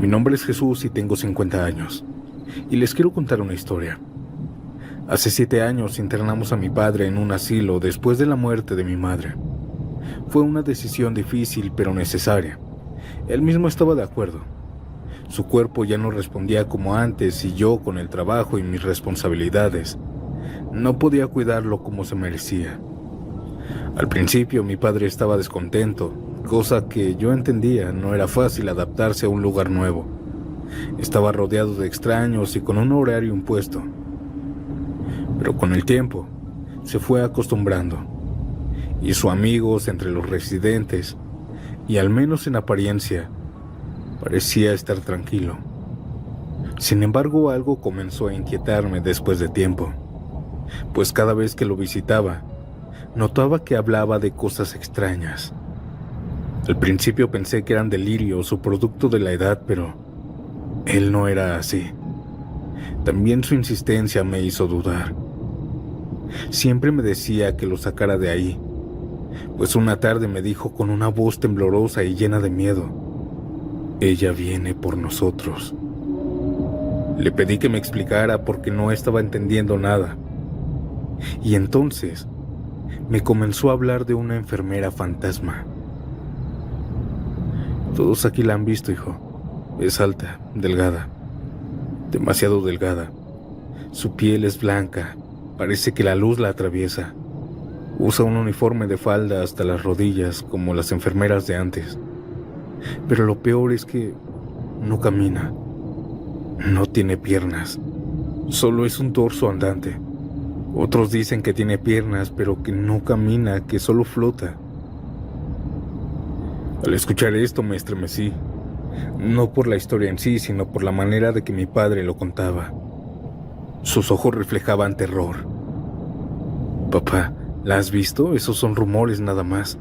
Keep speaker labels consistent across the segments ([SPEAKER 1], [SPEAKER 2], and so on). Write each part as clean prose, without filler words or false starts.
[SPEAKER 1] Mi nombre es Jesús y tengo 50 años. Y les quiero contar una historia. Hace 7 años internamos a mi padre en un asilo después de la muerte de mi madre. Fue una decisión difícil pero necesaria. Él mismo estaba de acuerdo. Su cuerpo ya no respondía como antes y yo, con el trabajo y mis responsabilidades, no podía cuidarlo como se merecía. Al principio mi padre estaba descontento, cosa que yo entendía. No era fácil adaptarse a un lugar nuevo. Estaba rodeado de extraños y con un horario impuesto. Pero con el tiempo se fue acostumbrando. Hizo amigos entre los residentes y, al menos en apariencia, parecía estar tranquilo. Sin embargo, algo comenzó a inquietarme después de tiempo, pues cada vez que lo visitaba, notaba que hablaba de cosas extrañas. Al principio pensé que eran delirios o producto de la edad, pero él no era así. También su insistencia me hizo dudar. Siempre me decía que lo sacara de ahí, pues una tarde me dijo con una voz temblorosa y llena de miedo: «Ella viene por nosotros». Le pedí que me explicara porque no estaba entendiendo nada. Y entonces me comenzó a hablar de una enfermera fantasma. Todos aquí la han visto, hijo. Es alta, delgada, demasiado delgada. Su piel es blanca, parece que la luz la atraviesa. Usa un uniforme de falda hasta las rodillas, como las enfermeras de antes. Pero lo peor es que no camina. No tiene piernas. Solo es un torso andante. Otros dicen que tiene piernas, pero que no camina, que solo flota. Al escuchar esto me estremecí. No por la historia en sí, sino por la manera de que mi padre lo contaba. Sus ojos reflejaban terror. «Papá, ¿la has visto? Esos son rumores nada más.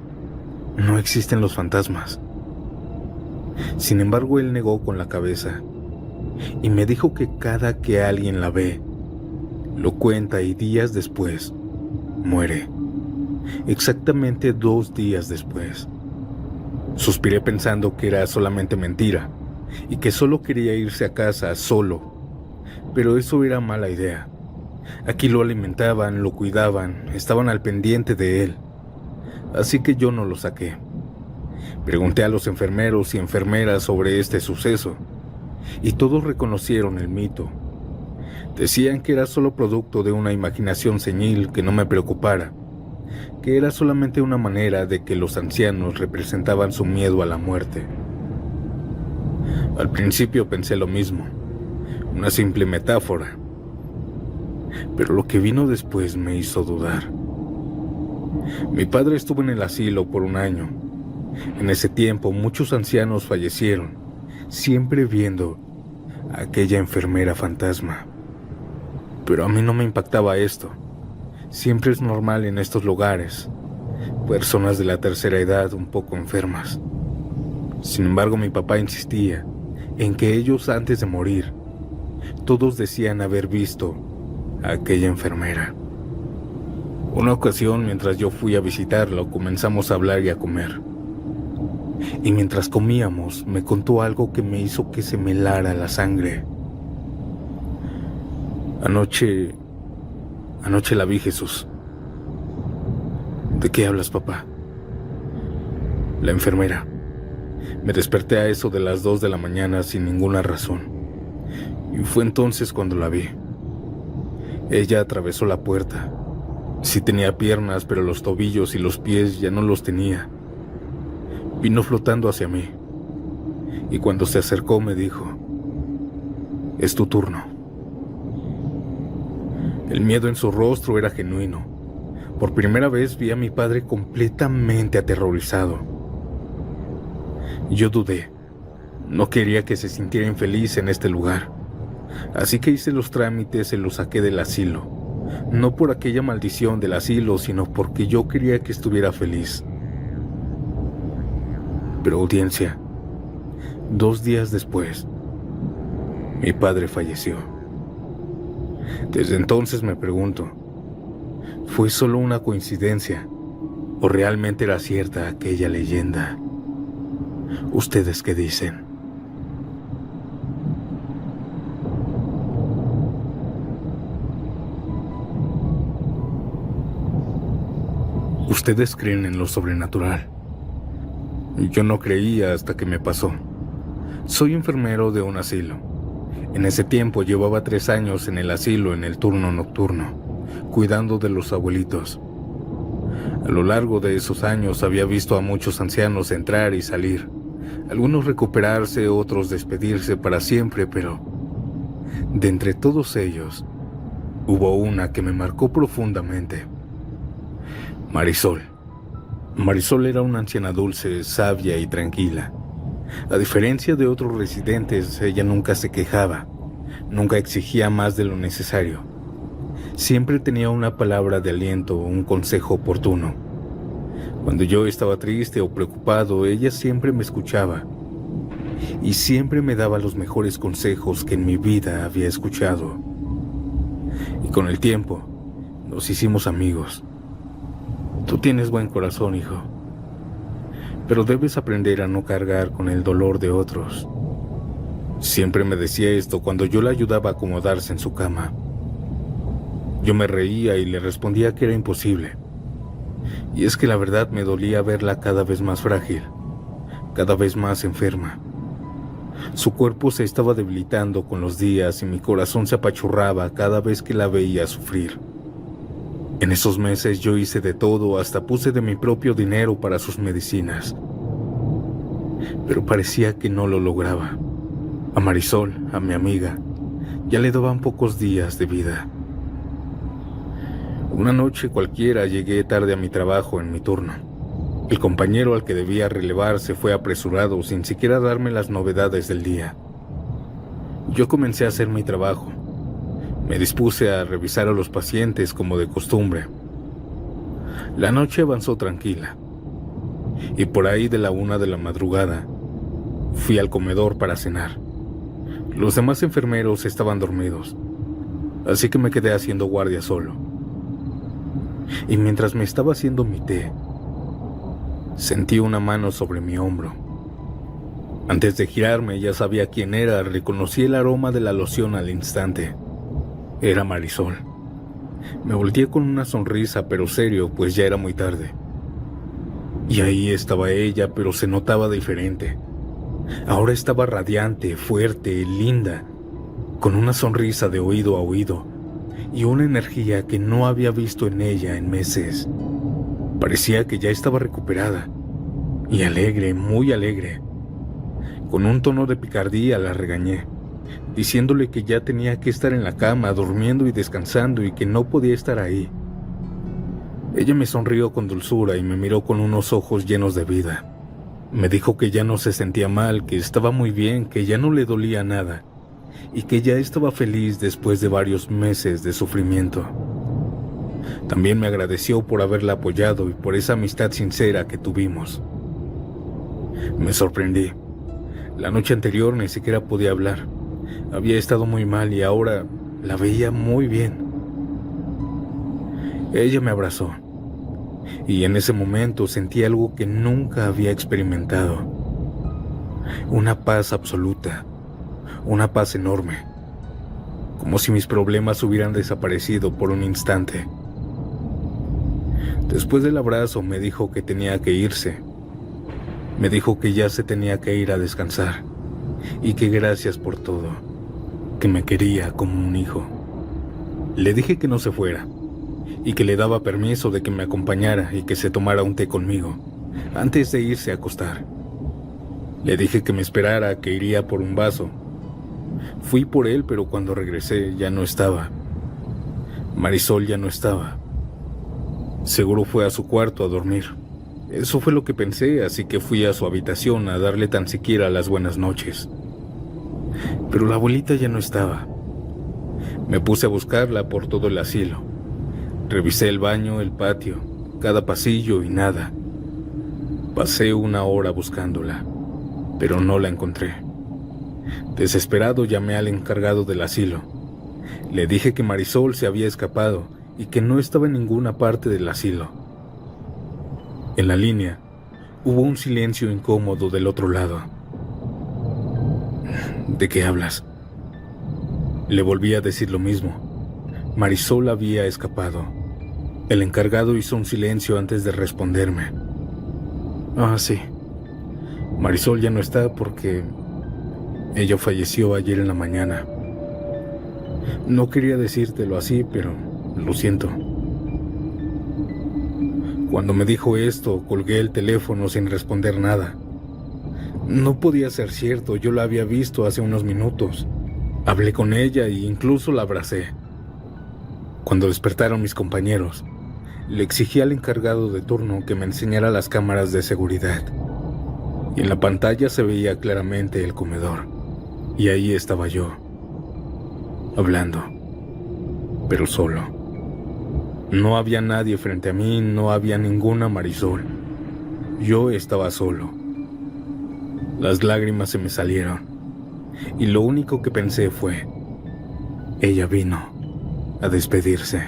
[SPEAKER 1] No existen los fantasmas». Sin embargo, él negó con la cabeza y me dijo que cada que alguien la ve, lo cuenta y días después muere. Exactamente 2 días después. Suspiré pensando que era solamente mentira y que solo quería irse a casa solo. Pero eso era mala idea. Aquí lo alimentaban, lo cuidaban, estaban al pendiente de él. Así que yo no lo saqué. Pregunté a los enfermeros y enfermeras sobre este suceso y todos reconocieron el mito. Decían que era solo producto de una imaginación senil, que no me preocupara, que era solamente una manera de que los ancianos representaban su miedo a la muerte. Al principio pensé lo mismo, una simple metáfora, pero lo que vino después me hizo dudar. Mi padre estuvo en el asilo por 1 año. En ese tiempo muchos ancianos fallecieron, siempre viendo a aquella enfermera fantasma. Pero a mí no me impactaba esto. Siempre es normal en estos lugares, personas de la tercera edad un poco enfermas. Sin embargo, mi papá insistía en que ellos, antes de morir, todos decían haber visto a aquella enfermera. Una ocasión, mientras yo fui a visitarlo, comenzamos a hablar y a comer. Y mientras comíamos, me contó algo que me hizo que se me helara la sangre. Anoche la vi, Jesús». «¿De qué hablas, papá?» «La enfermera. Me desperté a eso de las 2 de la mañana sin ninguna razón. Y fue entonces cuando la vi. Ella atravesó la puerta. Sí tenía piernas, pero los tobillos y los pies ya no los tenía. Vino flotando hacia mí. Y cuando se acercó me dijo: «Es tu turno». El miedo en su rostro era genuino. Por primera vez vi a mi padre completamente aterrorizado. Yo dudé. No quería que se sintiera infeliz en este lugar. Así que hice los trámites y lo saqué del asilo. No por aquella maldición del asilo, sino porque yo quería que estuviera feliz. Pero, audiencia, 2 días después, mi padre falleció. Desde entonces me pregunto, ¿fue solo una coincidencia o realmente era cierta aquella leyenda? ¿Ustedes qué dicen? Ustedes creen en lo sobrenatural. Yo no creía hasta que me pasó. Soy enfermero de un asilo. En ese tiempo llevaba 3 años en el asilo en el turno nocturno, cuidando de los abuelitos. A lo largo de esos años había visto a muchos ancianos entrar y salir, algunos recuperarse, otros despedirse para siempre, pero de entre todos ellos hubo una que me marcó profundamente. Marisol. Marisol era una anciana dulce, sabia y tranquila. A diferencia de otros residentes, ella nunca se quejaba, nunca exigía más de lo necesario. Siempre tenía una palabra de aliento o un consejo oportuno. Cuando yo estaba triste o preocupado, ella siempre me escuchaba y siempre me daba los mejores consejos que en mi vida había escuchado. Y con el tiempo, nos hicimos amigos. Tú tienes buen corazón, hijo, pero debes aprender a no cargar con el dolor de otros. Siempre me decía esto cuando yo la ayudaba a acomodarse en su cama. Yo me reía y le respondía que era imposible. Y es que la verdad me dolía verla cada vez más frágil, cada vez más enferma. Su cuerpo se estaba debilitando con los días y mi corazón se apachurraba cada vez que la veía sufrir. En esos meses yo hice de todo, hasta puse de mi propio dinero para sus medicinas. Pero parecía que no lo lograba. A Marisol, a mi amiga, ya le daban pocos días de vida. Una noche cualquiera llegué tarde a mi trabajo en mi turno. El compañero al que debía relevar se fue apresurado sin siquiera darme las novedades del día. Yo comencé a hacer mi trabajo. Me dispuse a revisar a los pacientes como de costumbre. La noche avanzó tranquila. Y por ahí de la 1 de la madrugada, fui al comedor para cenar. Los demás enfermeros estaban dormidos, así que me quedé haciendo guardia solo. Y mientras me estaba haciendo mi té, sentí una mano sobre mi hombro. Antes de girarme ya sabía quién era, reconocí el aroma de la loción al instante. Era Marisol. Me volteé con una sonrisa, pero serio, pues ya era muy tarde. Y ahí estaba ella, pero se notaba diferente. Ahora estaba radiante, fuerte, linda, con una sonrisa de oído a oído y una energía que no había visto en ella en meses. Parecía que ya estaba recuperada y alegre, muy alegre. Con un tono de picardía la regañé, diciéndole que ya tenía que estar en la cama, durmiendo y descansando y que no podía estar ahí. Ella me sonrió con dulzura y me miró con unos ojos llenos de vida. Me dijo que ya no se sentía mal, que estaba muy bien, que ya no le dolía nada y que ya estaba feliz después de varios meses de sufrimiento. También me agradeció por haberla apoyado y por esa amistad sincera que tuvimos. Me sorprendí. La noche anterior ni siquiera podía hablar. Había estado muy mal y ahora la veía muy bien. Ella me abrazó y en ese momento sentí algo que nunca había experimentado. Una paz absoluta, una paz enorme, como si mis problemas hubieran desaparecido por un instante. Después del abrazo me dijo que tenía que irse. Me dijo que ya se tenía que ir a descansar y que gracias por todo, que me quería como un hijo. Le dije que no se fuera y que le daba permiso de que me acompañara y que se tomara un té conmigo antes de irse a acostar. Le dije que me esperara, que iría por un vaso. Fui por él, pero cuando regresé ya no estaba. Marisol ya no estaba. Seguro fue a su cuarto a dormir. Eso fue lo que pensé, así que fui a su habitación a darle tan siquiera las buenas noches. Pero la abuelita ya no estaba. Me puse a buscarla por todo el asilo. Revisé el baño, el patio, cada pasillo y nada. Pasé 1 hora buscándola, pero no la encontré. Desesperado llamé al encargado del asilo. Le dije que Marisol se había escapado y que no estaba en ninguna parte del asilo. En la línea hubo un silencio incómodo del otro lado. ¿De qué hablas? Le volví a decir lo mismo. Marisol había escapado. El encargado hizo un silencio antes de responderme. Ah, sí. Marisol ya no está porque ella falleció ayer en la mañana. No quería decírtelo así, pero lo siento. Cuando me dijo esto, colgué el teléfono sin responder nada. No podía ser cierto, yo la había visto hace unos minutos. Hablé con ella e incluso la abracé. Cuando despertaron mis compañeros, le exigí al encargado de turno que me enseñara las cámaras de seguridad. Y en la pantalla se veía claramente el comedor. Y ahí estaba yo, hablando, pero solo. No había nadie frente a mí, no había ninguna Marisol. Yo estaba solo. Las lágrimas se me salieron. Y lo único que pensé fue, ella vino a despedirse.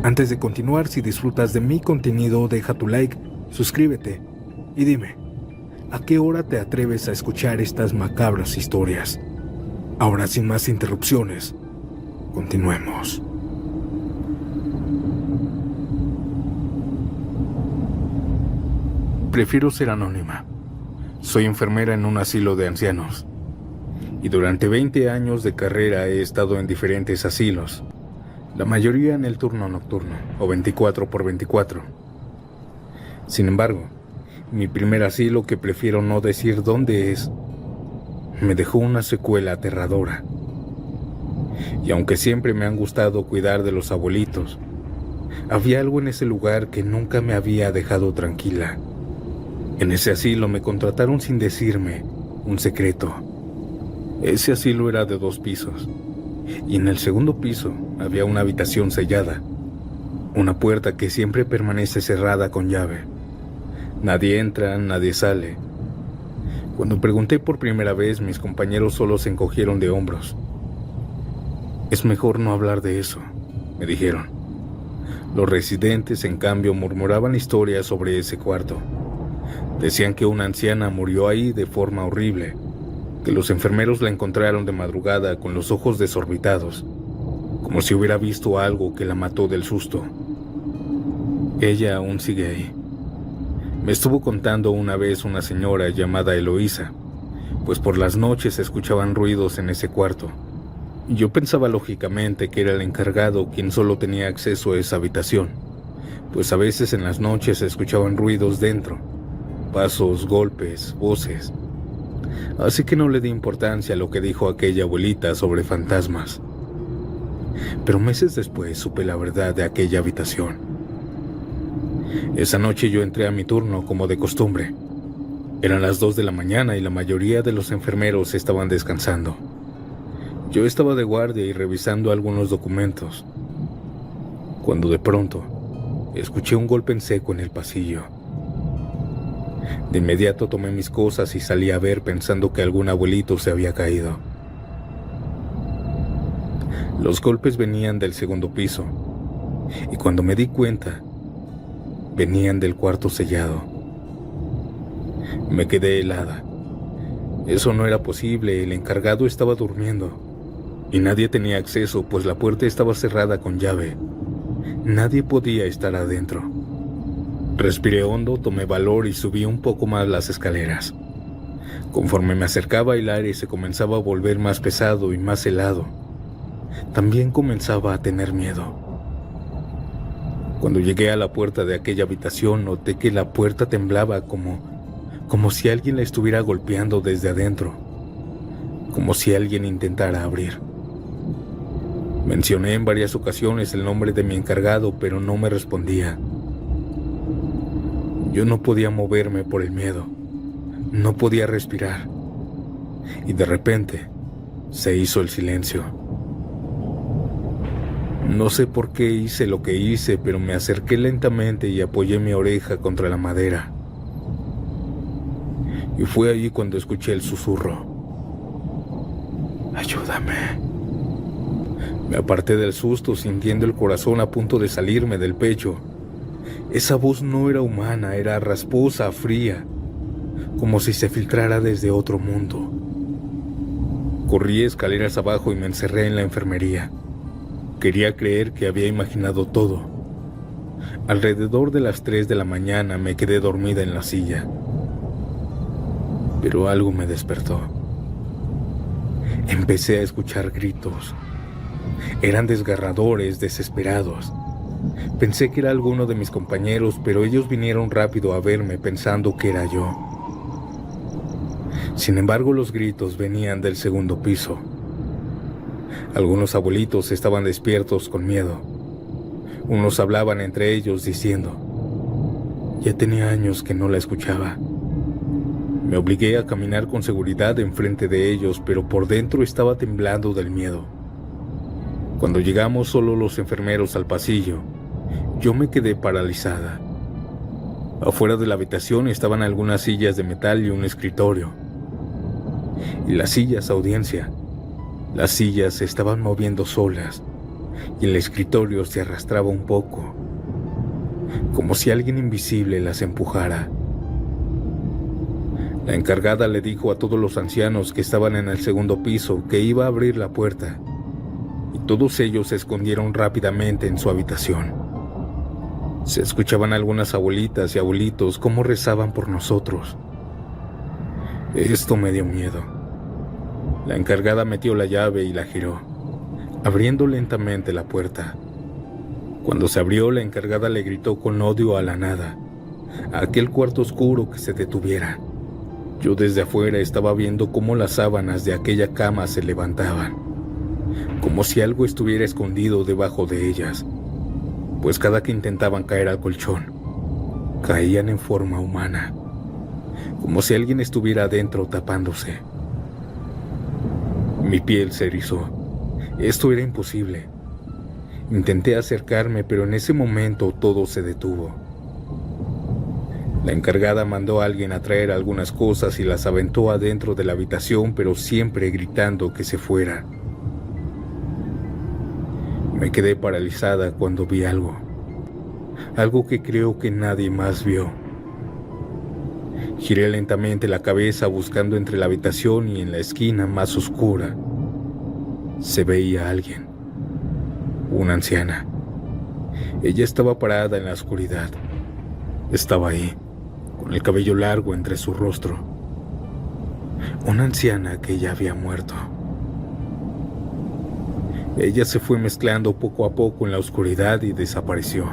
[SPEAKER 1] Antes de continuar, si disfrutas de mi contenido, deja tu like, suscríbete y dime, ¿a qué hora te atreves a escuchar estas macabras historias? Ahora, sin más interrupciones, continuemos. Prefiero ser anónima. Soy enfermera en un asilo de ancianos. Y durante 20 años de carrera he estado en diferentes asilos. La mayoría en el turno nocturno, o 24x24. Sin embargo, mi primer asilo, que prefiero no decir dónde es, me dejó una secuela aterradora. Y aunque siempre me han gustado cuidar de los abuelitos, había algo en ese lugar que nunca me había dejado tranquila. En ese asilo me contrataron sin decirme un secreto. Ese asilo era de 2 pisos. Y en el segundo piso había una habitación sellada, una puerta que siempre permanece cerrada con llave. Nadie entra, nadie sale. Cuando pregunté por primera vez, mis compañeros solo se encogieron de hombros. Es mejor no hablar de eso, me dijeron. Los residentes, en cambio, murmuraban historias sobre ese cuarto. Decían que una anciana murió ahí de forma horrible, que los enfermeros la encontraron de madrugada con los ojos desorbitados, como si hubiera visto algo que la mató del susto. Ella aún sigue ahí. Me estuvo contando una vez una señora llamada Eloísa, pues por las noches se escuchaban ruidos en ese cuarto. Yo pensaba lógicamente que era el encargado quien solo tenía acceso a esa habitación, pues a veces en las noches se escuchaban ruidos dentro, pasos, golpes, voces. Así que no le di importancia a lo que dijo aquella abuelita sobre fantasmas. Pero meses después supe la verdad de aquella habitación. Esa noche yo entré a mi turno como de costumbre. Eran las 2 de la mañana y la mayoría de los enfermeros estaban descansando. Yo estaba de guardia y revisando algunos documentos, cuando de pronto escuché un golpe en seco en el pasillo. De inmediato tomé mis cosas y salí a ver, pensando que algún abuelito se había caído. Los golpes venían del segundo piso, y cuando me di cuenta, venían del cuarto sellado. Me quedé helada. Eso no era posible, el encargado estaba durmiendo, y nadie tenía acceso, pues la puerta estaba cerrada con llave. Nadie podía estar adentro. Respiré hondo, tomé valor y subí un poco más las escaleras. Conforme me acercaba, el aire se comenzaba a volver más pesado y más helado. También comenzaba a tener miedo. Cuando llegué a la puerta de aquella habitación, noté que la puerta temblaba como si alguien la estuviera golpeando desde adentro, como si alguien intentara abrir. Mencioné en varias ocasiones el nombre de mi encargado, pero no me respondía. Yo no podía moverme por el miedo, no podía respirar, y de repente se hizo el silencio. No sé por qué hice lo que hice, pero me acerqué lentamente y apoyé mi oreja contra la madera. Y fue allí cuando escuché el susurro. ¡Ayúdame! Me aparté del susto, sintiendo el corazón a punto de salirme del pecho. Esa voz no era humana, era rasposa, fría, como si se filtrara desde otro mundo. Corrí escaleras abajo y me encerré en la enfermería. Quería creer que había imaginado todo. Alrededor de las 3 de la mañana me quedé dormida en la silla. Pero algo me despertó. Empecé a escuchar gritos. Eran desgarradores, desesperados. Pensé que era alguno de mis compañeros, pero ellos vinieron rápido a verme pensando que era yo. Sin embargo, los gritos venían del segundo piso. Algunos abuelitos estaban despiertos con miedo. Unos hablaban entre ellos diciendo: ya tenía años que no la escuchaba. Me obligué a caminar con seguridad enfrente de ellos, pero por dentro estaba temblando del miedo. Cuando llegamos solo los enfermeros al pasillo, yo me quedé paralizada. Afuera de la habitación estaban algunas sillas de metal y un escritorio. Y las sillas, audiencia, las sillas se estaban moviendo solas y el escritorio se arrastraba un poco, como si alguien invisible las empujara. La encargada le dijo a todos los ancianos que estaban en el segundo piso que iba a abrir la puerta, y todos ellos se escondieron rápidamente en su habitación. Se escuchaban algunas abuelitas y abuelitos cómo rezaban por nosotros. Esto me dio miedo. La encargada metió la llave y la giró, abriendo lentamente la puerta. Cuando se abrió, la encargada le gritó con odio a la nada, a aquel cuarto oscuro, que se detuviera. Yo desde afuera estaba viendo cómo las sábanas de aquella cama se levantaban, como si algo estuviera escondido debajo de ellas, pues cada que intentaban caer al colchón, caían en forma humana, como si alguien estuviera adentro tapándose. Mi piel se erizó. Esto era imposible. Intenté acercarme, pero en ese momento todo se detuvo. La encargada mandó a alguien a traer algunas cosas y las aventó adentro de la habitación, pero siempre gritando que se fuera. Me quedé paralizada cuando vi algo que creo que nadie más vio. Giré lentamente la cabeza buscando entre la habitación y en la esquina más oscura. Se veía a alguien, una anciana. Ella estaba parada en la oscuridad. Estaba ahí, con el cabello largo entre su rostro. Una anciana que ya había muerto. Ella se fue mezclando poco a poco en la oscuridad y desapareció.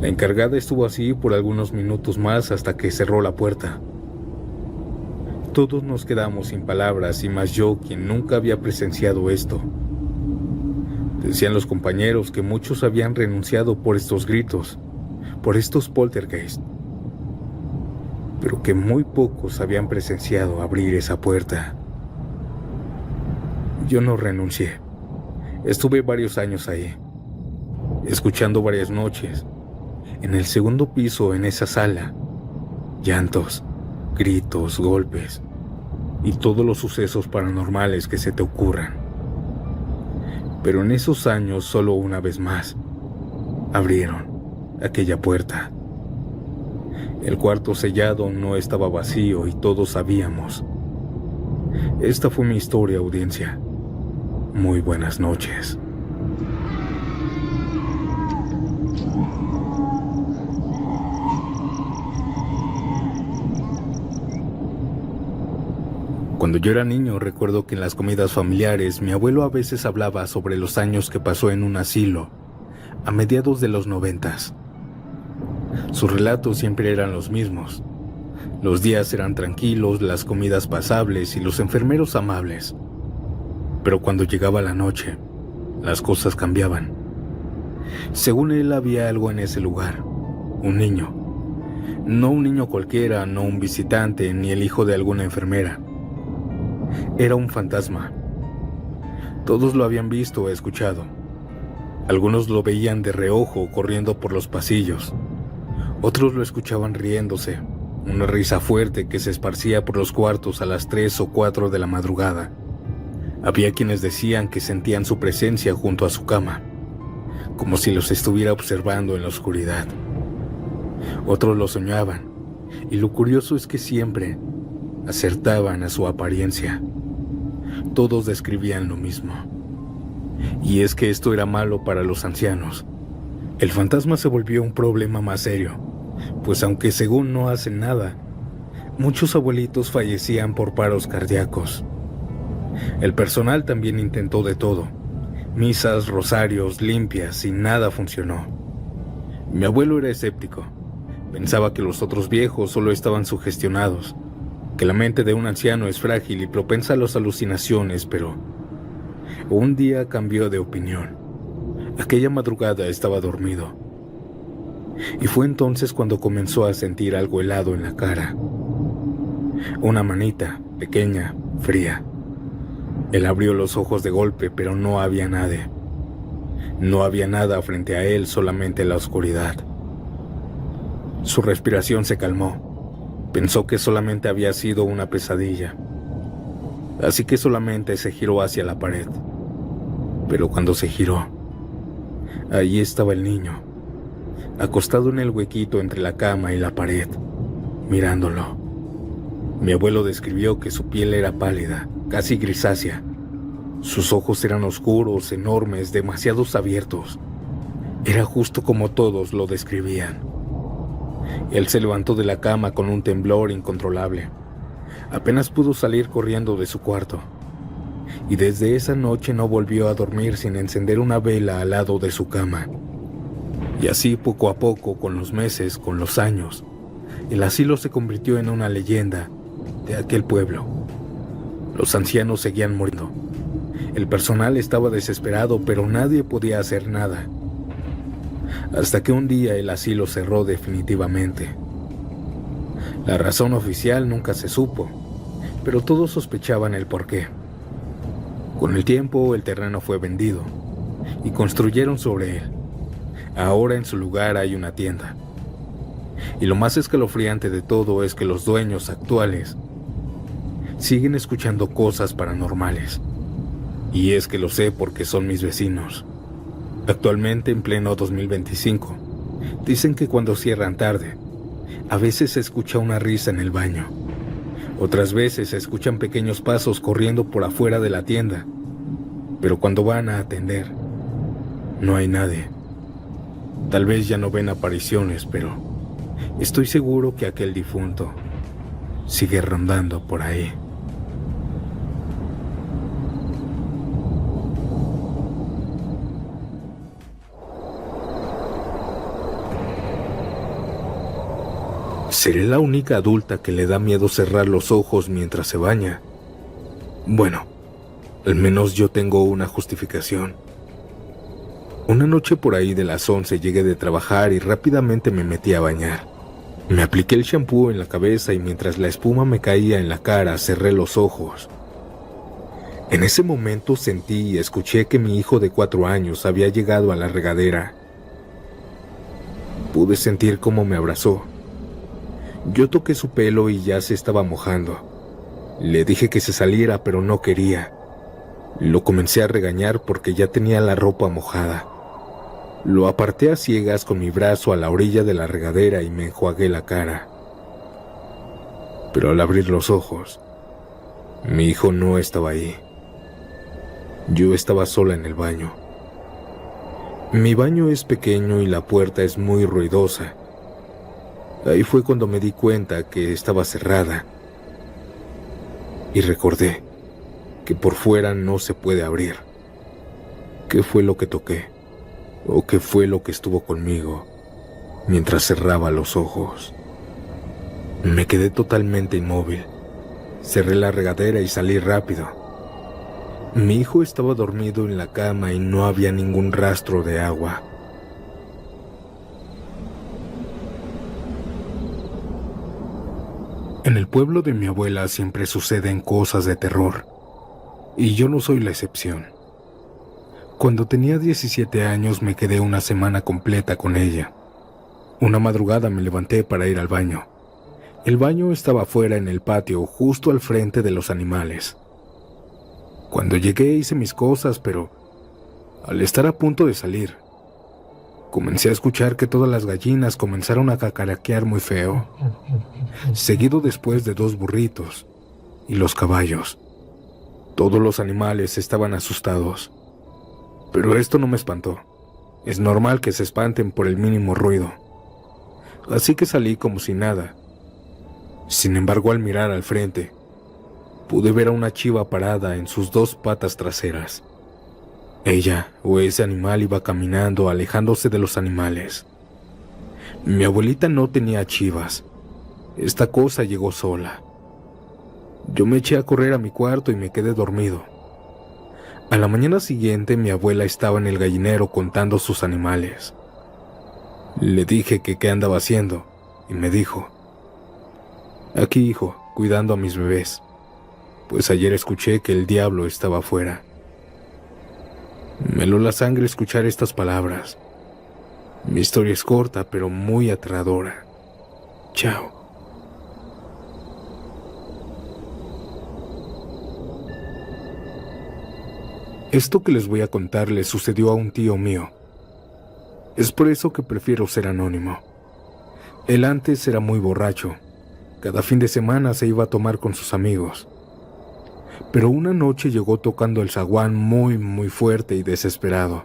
[SPEAKER 1] La encargada estuvo así por algunos minutos más hasta que cerró la puerta. Todos nos quedamos sin palabras, y más yo, quien nunca había presenciado esto. Decían los compañeros que muchos habían renunciado por estos gritos, por estos poltergeist, pero que muy pocos habían presenciado abrir esa puerta. Yo no renuncié. Estuve varios años ahí, escuchando varias noches, en el segundo piso, en esa sala, llantos, gritos, golpes y todos los sucesos paranormales que se te ocurran. Pero en esos años, solo una vez más, abrieron aquella puerta. El cuarto sellado no estaba vacío y todos sabíamos. Esta fue mi historia, audiencia. Muy buenas noches. Cuando yo era niño, recuerdo que en las comidas familiares mi abuelo a veces hablaba sobre los años que pasó en un asilo a mediados de los 90s. Sus relatos siempre eran los mismos. Los días eran tranquilos, las comidas pasables y los enfermeros amables. Pero cuando llegaba la noche, las cosas cambiaban. Según él, había algo en ese lugar, un niño. No un niño cualquiera, no un visitante, ni el hijo de alguna enfermera. Era un fantasma. Todos lo habían visto o escuchado. Algunos lo veían de reojo corriendo por los pasillos. Otros lo escuchaban riéndose, una risa fuerte que se esparcía por los cuartos a las 3 o 4 de la madrugada. Había quienes decían que sentían su presencia junto a su cama, como si los estuviera observando en la oscuridad. Otros lo soñaban Y lo curioso es que siempre acertaban a su apariencia. Todos describían lo mismo. Y es que esto era malo para los ancianos. El fantasma se volvió un problema más serio, pues aunque según no hacen nada, muchos abuelitos fallecían por paros cardíacos. El personal también intentó de todo, misas, rosarios, limpias, y nada funcionó. Mi abuelo era escéptico. Pensaba que los otros viejos solo estaban sugestionados, que la mente de un anciano es frágil y propensa a las alucinaciones, pero un día cambió de opinión. Aquella madrugada estaba dormido, y fue entonces cuando comenzó a sentir algo helado en la cara. Una manita, pequeña, fría. Él abrió los ojos de golpe, pero no había nadie. No había nada frente a él, solamente la oscuridad. Su respiración se calmó. Pensó que solamente había sido una pesadilla. Así que solamente se giró hacia la pared. Pero cuando se giró, allí estaba el niño, acostado en el huequito entre la cama y la pared, mirándolo. Mi abuelo describió que su piel era pálida, casi grisácea. Sus ojos eran oscuros, enormes, demasiado abiertos. Era justo como todos lo describían. Él se levantó de la cama con un temblor incontrolable. Apenas pudo salir corriendo de su cuarto. Y desde esa noche no volvió a dormir sin encender una vela al lado de su cama. Y así poco a poco, con los meses, con los años, el asilo se convirtió en una leyenda de aquel pueblo. Los ancianos seguían muriendo. El personal estaba desesperado, pero nadie podía hacer nada. Hasta que un día el asilo cerró definitivamente. La razón oficial nunca se supo, pero todos sospechaban el porqué. Con el tiempo el terreno fue vendido y construyeron sobre él. Ahora en su lugar hay una tienda. Y lo más escalofriante de todo es que los dueños actuales siguen escuchando cosas paranormales. Y es que lo sé porque son mis vecinos. Actualmente, en pleno 2025, dicen que cuando cierran tarde, a veces se escucha una risa en el baño. Otras veces se escuchan pequeños pasos corriendo por afuera de la tienda. Pero cuando van a atender, no hay nadie. Tal vez ya no ven apariciones, pero estoy seguro que aquel difunto sigue rondando por ahí. ¿Seré la única adulta que le da miedo cerrar los ojos mientras se baña? Bueno, al menos yo tengo una justificación. Una noche por ahí de las 11 llegué de trabajar y rápidamente me metí a bañar. Me apliqué el shampoo en la cabeza y mientras la espuma me caía en la cara, cerré los ojos. En ese momento sentí y escuché que mi hijo de 4 años había llegado a la regadera. Pude sentir cómo me abrazó. Yo toqué su pelo y ya se estaba mojando. Le dije que se saliera, pero no quería. Lo comencé a regañar porque ya tenía la ropa mojada. Lo aparté a ciegas con mi brazo a la orilla de la regadera y me enjuagué la cara. Pero al abrir los ojos, mi hijo no estaba ahí. Yo estaba sola en el baño. Mi baño es pequeño y la puerta es muy ruidosa. Ahí fue cuando me di cuenta que estaba cerrada. Y recordé que por fuera no se puede abrir. ¿Qué fue lo que toqué? ¿O qué fue lo que estuvo conmigo mientras cerraba los ojos? Me quedé totalmente inmóvil. Cerré la regadera y salí rápido. Mi hijo estaba dormido en la cama y no había ningún rastro de agua. En el pueblo de mi abuela siempre suceden cosas de terror, y yo no soy la excepción. Cuando tenía 17 años me quedé una semana completa con ella. Una madrugada me levanté para ir al baño. El baño estaba afuera en el patio, justo al frente de los animales. Cuando llegué hice mis cosas, pero al estar a punto de salir, comencé a escuchar que todas las gallinas comenzaron a cacaraquear muy feo. seguido después de 2 burritos y los caballos. Todos los animales estaban asustados, pero esto no me espantó. Es normal que se espanten por el mínimo ruido. Así que salí como si nada. Sin embargo, al mirar al frente, pude ver a una chiva parada en sus 2 patas traseras. Ella o ese animal iba caminando, alejándose de los animales. Mi abuelita no tenía chivas. Esta cosa llegó sola. Yo me eché a correr a mi cuarto y me quedé dormido. A la mañana siguiente, mi abuela estaba en el gallinero contando sus animales. Le dije que qué andaba haciendo y me dijo: aquí, hijo, cuidando a mis bebés, pues ayer escuché que el diablo estaba afuera. Me heló la sangre escuchar estas palabras. Mi historia es corta, pero muy aterradora. Chao. Esto que les voy a contar le sucedió a un tío mío. Es por eso que prefiero ser anónimo. Él antes era muy borracho. Cada fin de semana se iba a tomar con sus amigos. Pero una noche llegó tocando el zaguán muy fuerte y desesperado.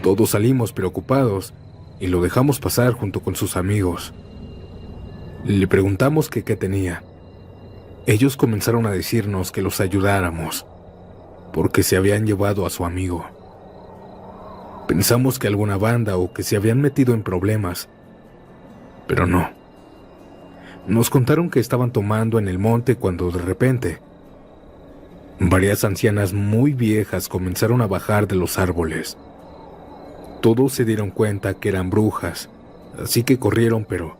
[SPEAKER 1] Todos salimos preocupados y lo dejamos pasar junto con sus amigos. Le preguntamos que qué tenía. Ellos comenzaron a decirnos que los ayudáramos, porque se habían llevado a su amigo. Pensamos que alguna banda o que se habían metido en problemas, pero no. Nos contaron que estaban tomando en el monte cuando de repente varias ancianas muy viejas comenzaron a bajar de los árboles. Todos se dieron cuenta que eran brujas, así que corrieron, pero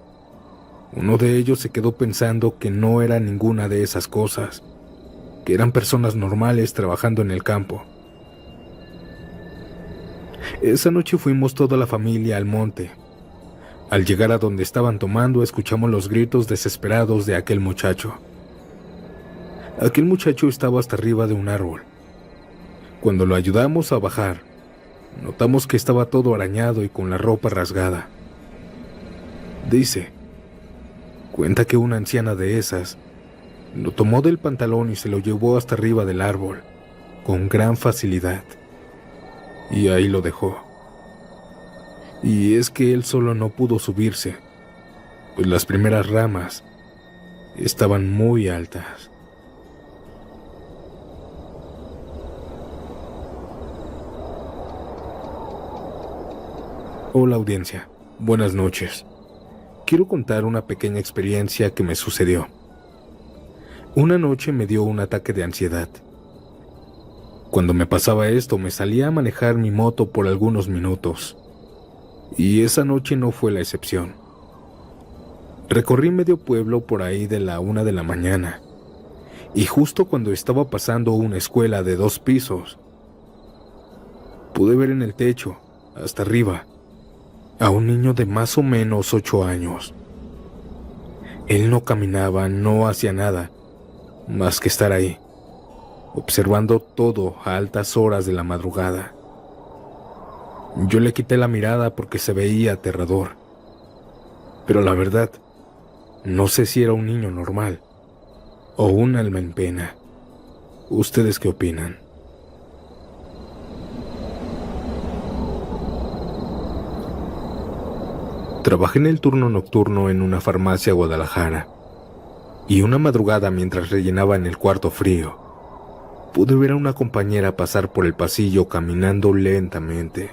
[SPEAKER 1] uno de ellos se quedó pensando que no era ninguna de esas cosas, que eran personas normales trabajando en el campo. Esa noche fuimos toda la familia al monte. Al llegar a donde estaban tomando, escuchamos los gritos desesperados de aquel muchacho. Aquel muchacho estaba hasta arriba de un árbol. Cuando lo ayudamos a bajar, notamos que estaba todo arañado y con la ropa rasgada. Cuenta que una anciana de esas lo tomó del pantalón y se lo llevó hasta arriba del árbol, con gran facilidad. Y ahí lo dejó. Y es que él solo no pudo subirse, pues las primeras ramas estaban muy altas. Hola audiencia, buenas noches. Quiero contar una pequeña experiencia que me sucedió. Una noche me dio un ataque de ansiedad. Cuando me pasaba esto, me salía a manejar mi moto por algunos minutos. Y esa noche no fue la excepción. Recorrí medio pueblo por ahí de la 1 de la mañana. Y justo cuando estaba pasando una escuela de 2 pisos, pude ver en el techo, hasta arriba, a un niño de más o menos 8 años. Él no caminaba, no hacía nada, más que estar ahí, observando todo a altas horas de la madrugada. Yo le quité la mirada porque se veía aterrador. Pero la verdad, no sé si era un niño normal o un alma en pena. ¿Ustedes qué opinan? Trabajé en el turno nocturno en una farmacia Guadalajara, y una madrugada mientras rellenaba en el cuarto frío, pude ver a una compañera pasar por el pasillo caminando lentamente.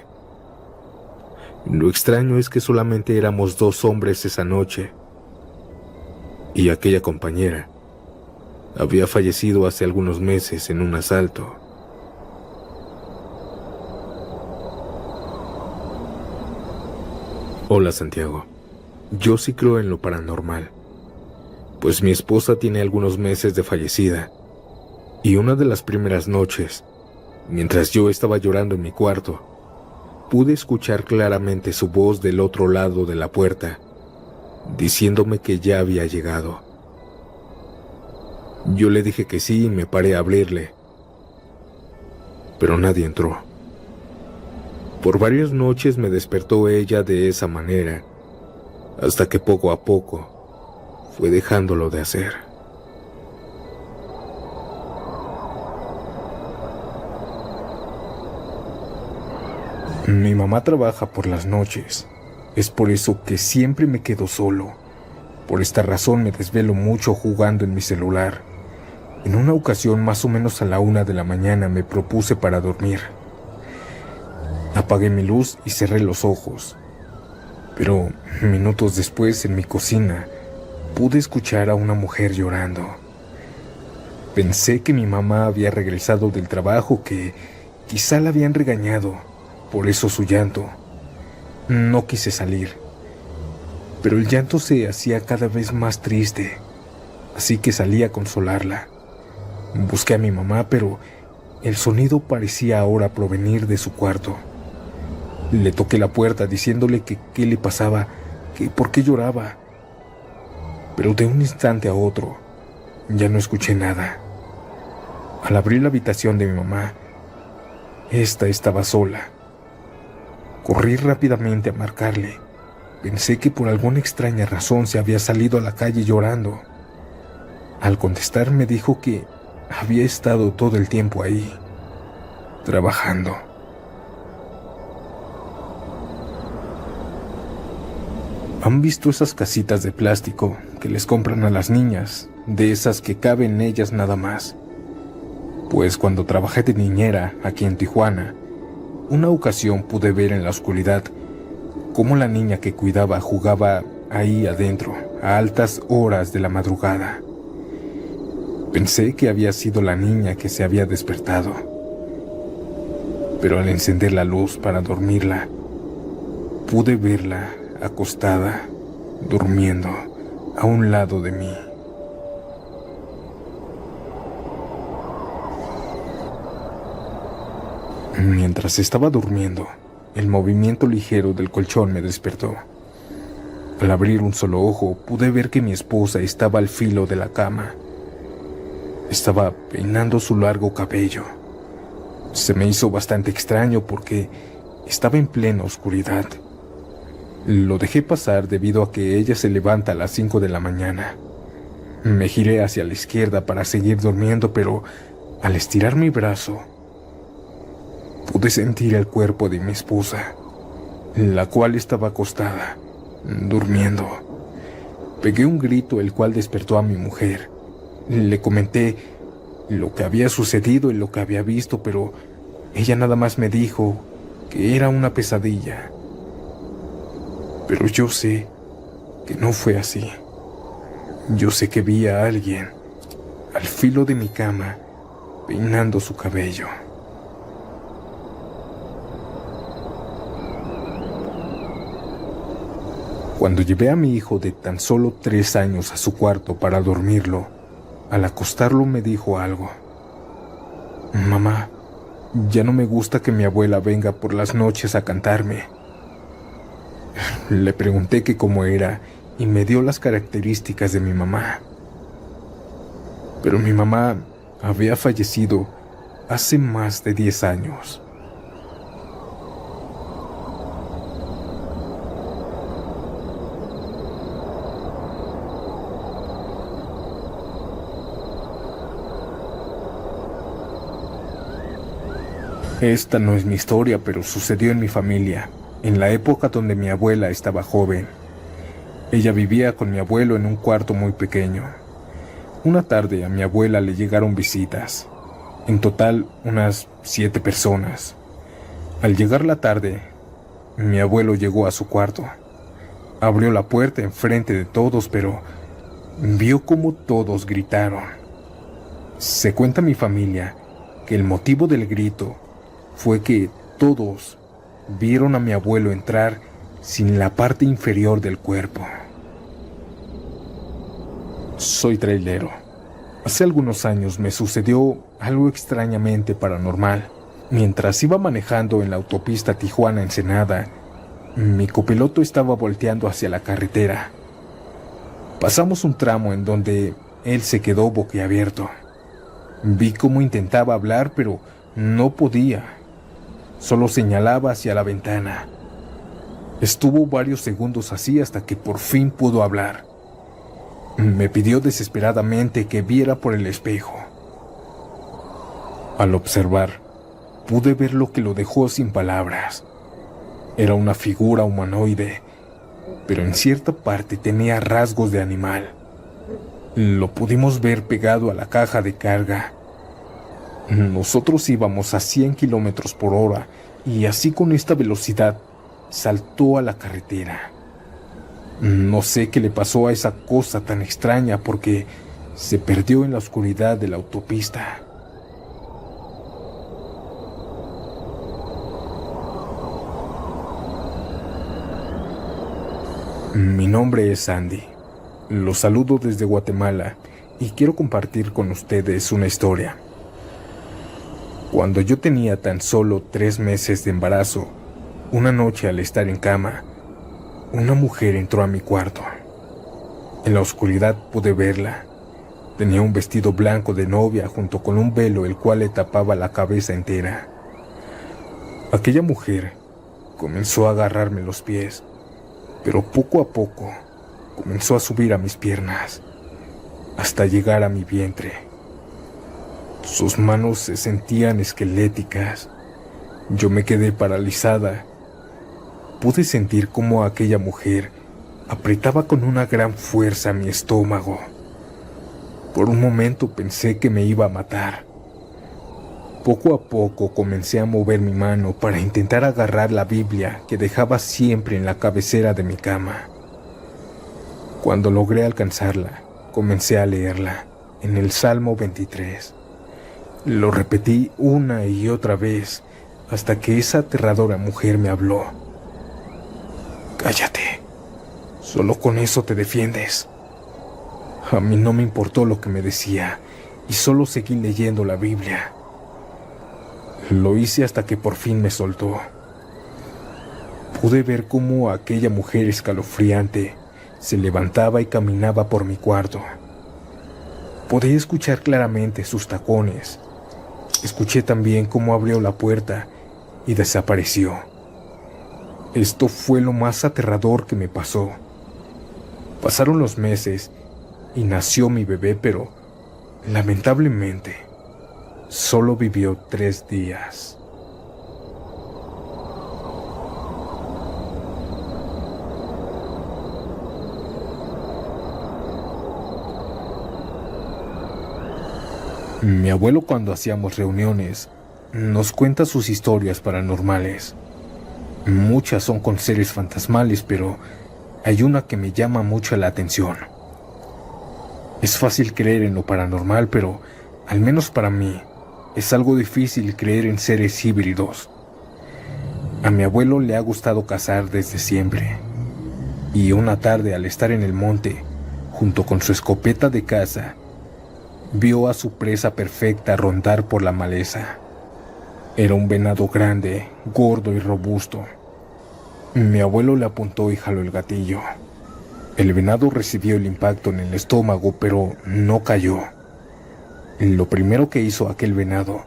[SPEAKER 1] Lo extraño es que solamente éramos 2 hombres esa noche, y aquella compañera había fallecido hace algunos meses en un asalto. Hola Santiago, yo sí creo en lo paranormal, pues mi esposa tiene algunos meses de fallecida, y una de las primeras noches, mientras yo estaba llorando en mi cuarto, pude escuchar claramente su voz del otro lado de la puerta, diciéndome que ya había llegado. Yo le dije que sí y me paré a abrirle, pero nadie entró. Por varias noches me despertó ella de esa manera, hasta que poco a poco fue dejándolo de hacer. Mi mamá trabaja por las noches. Es por eso que siempre me quedo solo. Por esta razón me desvelo mucho jugando en mi celular. En una ocasión, más o menos a la 1 de la mañana, me propuse para dormir. Apagué mi luz y cerré los ojos. Pero minutos después, en mi cocina, pude escuchar a una mujer llorando. Pensé que mi mamá había regresado del trabajo, que quizá la habían regañado, por eso su llanto. No quise salir, pero el llanto se hacía cada vez más triste, así que salí a consolarla. Busqué a mi mamá, pero el sonido parecía ahora provenir de su cuarto. Le toqué la puerta diciéndole que qué le pasaba, que por qué lloraba. Pero de un instante a otro, ya no escuché nada. Al abrir la habitación de mi mamá, esta estaba sola. Corrí rápidamente a marcarle. Pensé que por alguna extraña razón se había salido a la calle llorando. Al contestar me dijo que había estado todo el tiempo ahí, trabajando. ¿Han visto esas casitas de plástico que les compran a las niñas, de esas que caben en ellas nada más? Pues cuando trabajé de niñera aquí en Tijuana, una ocasión pude ver en la oscuridad cómo la niña que cuidaba jugaba ahí adentro a altas horas de la madrugada. Pensé que había sido la niña que se había despertado, pero al encender la luz para dormirla, pude verla acostada, durmiendo a un lado de mí. Mientras estaba durmiendo, el movimiento ligero del colchón me despertó. Al abrir un solo ojo, pude ver que mi esposa estaba al filo de la cama. Estaba peinando su largo cabello. Se me hizo bastante extraño porque estaba en plena oscuridad. Lo dejé pasar debido a que ella se levanta a las 5 de la mañana. Me giré hacia la izquierda para seguir durmiendo, pero al estirar mi brazo, pude sentir el cuerpo de mi esposa, la cual estaba acostada, durmiendo. Pegué un grito, el cual despertó a mi mujer. Le comenté lo que había sucedido y lo que había visto, pero ella nada más me dijo que era una pesadilla. Pero yo sé que no fue así. Yo sé que vi a alguien al filo de mi cama, peinando su cabello. Cuando llevé a mi hijo de tan solo 3 años a su cuarto para dormirlo, al acostarlo me dijo algo. Mamá, ya no me gusta que mi abuela venga por las noches a cantarme. Le pregunté que cómo era y me dio las características de mi mamá. Pero mi mamá había fallecido hace más de 10 años. Esta no es mi historia, pero sucedió en mi familia, en la época donde mi abuela estaba joven. Ella vivía con mi abuelo en un cuarto muy pequeño. Una tarde a mi abuela le llegaron visitas, en total unas 7 personas. Al llegar la tarde, mi abuelo llegó a su cuarto. Abrió la puerta enfrente de todos, pero vio cómo todos gritaron. Se cuenta mi familia que el motivo del grito fue que todos vieron a mi abuelo entrar sin la parte inferior del cuerpo. Soy trailero. Hace algunos años me sucedió algo extrañamente paranormal. Mientras iba manejando en la autopista Tijuana-Ensenada, mi copiloto estaba volteando hacia la carretera. Pasamos un tramo en donde él se quedó boquiabierto. Vi cómo intentaba hablar, pero no podía. Solo señalaba hacia la ventana. Estuvo varios segundos así hasta que por fin pudo hablar. Me pidió desesperadamente que viera por el espejo. Al observar, pude ver lo que lo dejó sin palabras. Era una figura humanoide, pero en cierta parte tenía rasgos de animal. Lo pudimos ver pegado a la caja de carga. Nosotros íbamos a 100 kilómetros por hora y así con esta velocidad saltó a la carretera. No sé qué le pasó a esa cosa tan extraña porque se perdió en la oscuridad de la autopista. Mi nombre es Andy. Los saludo desde Guatemala y quiero compartir con ustedes una historia. Cuando yo tenía tan solo 3 meses de embarazo, una noche al estar en cama, una mujer entró a mi cuarto. En la oscuridad pude verla. Tenía un vestido blanco de novia junto con un velo el cual le tapaba la cabeza entera. Aquella mujer comenzó a agarrarme los pies, pero poco a poco comenzó a subir a mis piernas, hasta llegar a mi vientre. Sus manos se sentían esqueléticas. Yo me quedé paralizada. Pude sentir cómo aquella mujer apretaba con una gran fuerza mi estómago. Por un momento pensé que me iba a matar. Poco a poco comencé a mover mi mano para intentar agarrar la Biblia que dejaba siempre en la cabecera de mi cama. Cuando logré alcanzarla, comencé a leerla en el Salmo 23. Lo repetí una y otra vez hasta que esa aterradora mujer me habló. Cállate, solo con eso te defiendes. A mí no me importó lo que me decía y solo seguí leyendo la Biblia. Lo hice hasta que por fin me soltó. Pude ver cómo aquella mujer escalofriante se levantaba y caminaba por mi cuarto. Podía escuchar claramente sus tacones. Escuché también cómo abrió la puerta y desapareció. Esto fue lo más aterrador que me pasó. Pasaron los meses y nació mi bebé, pero lamentablemente solo vivió 3 días. Mi abuelo, cuando hacíamos reuniones, nos cuenta sus historias paranormales. Muchas son con seres fantasmales, pero hay una que me llama mucho la atención. Es fácil creer en lo paranormal, pero al menos para mí es algo difícil creer en seres híbridos. A mi abuelo le ha gustado cazar desde siempre, y una tarde al estar en el monte, junto con su escopeta de caza, vio a su presa perfecta rondar por la maleza. Era un venado grande, gordo y robusto. Mi abuelo le apuntó y jaló el gatillo. El venado recibió el impacto en el estómago, pero no cayó. Lo primero que hizo aquel venado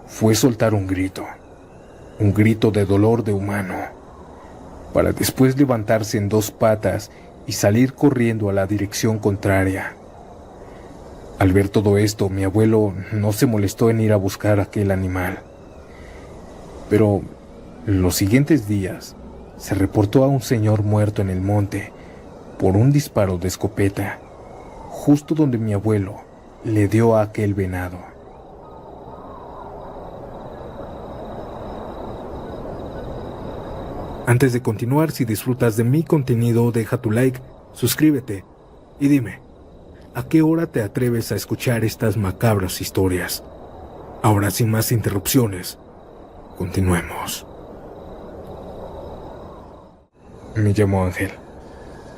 [SPEAKER 1] fue soltar un grito de dolor de humano, para después levantarse en 2 patas y salir corriendo a la dirección contraria. Al ver todo esto, mi abuelo no se molestó en ir a buscar a aquel animal. Pero los siguientes días se reportó a un señor muerto en el monte por un disparo de escopeta, justo donde mi abuelo le dio a aquel venado. Antes de continuar, si disfrutas de mi contenido, deja tu like, suscríbete y dime, ¿a qué hora te atreves a escuchar estas macabras historias? Ahora, sin más interrupciones, continuemos. Me llamo Ángel.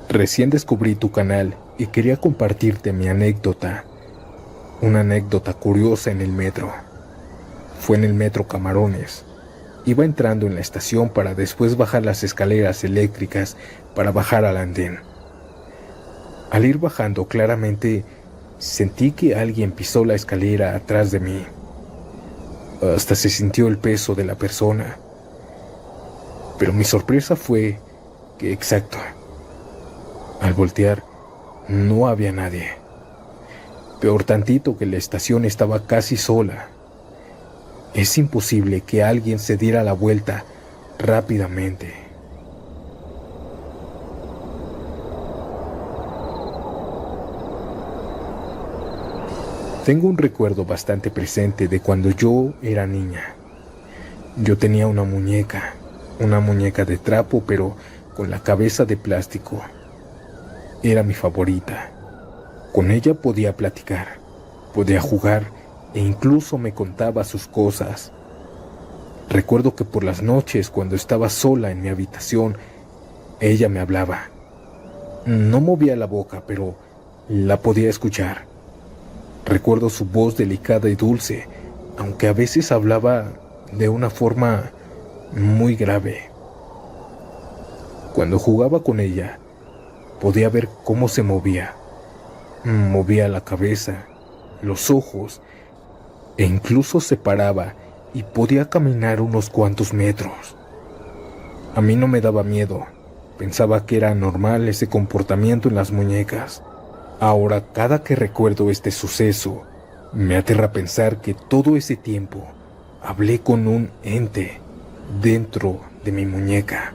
[SPEAKER 1] Recién descubrí tu canal y quería compartirte mi anécdota. Una anécdota curiosa en el metro. Fue en el metro Camarones. Iba entrando en la estación para después bajar las escaleras eléctricas para bajar al andén. Al ir bajando, claramente sentí que alguien pisó la escalera atrás de mí. Hasta se sintió el peso de la persona. Pero mi sorpresa fue que, exacto, al voltear, No había nadie. Peor tantito que la estación estaba casi sola. Es imposible que alguien se diera la vuelta rápidamente. Tengo un recuerdo bastante presente de cuando yo era niña. Yo tenía una muñeca de trapo, pero con la cabeza de plástico. Era mi favorita. Con ella podía platicar, podía jugar e incluso me contaba sus cosas. Recuerdo que por las noches, cuando estaba sola en mi habitación, ella me hablaba. No movía la boca, pero la podía escuchar. Recuerdo su voz delicada y dulce, aunque a veces hablaba de una forma muy grave. Cuando jugaba con ella, podía ver cómo se movía. Movía la cabeza, los ojos, e incluso se paraba y podía caminar unos cuantos metros. A mí no me daba miedo, pensaba que era normal ese comportamiento en las muñecas. Ahora, cada que recuerdo este suceso, me aterra pensar que todo ese tiempo hablé con un ente dentro de mi muñeca.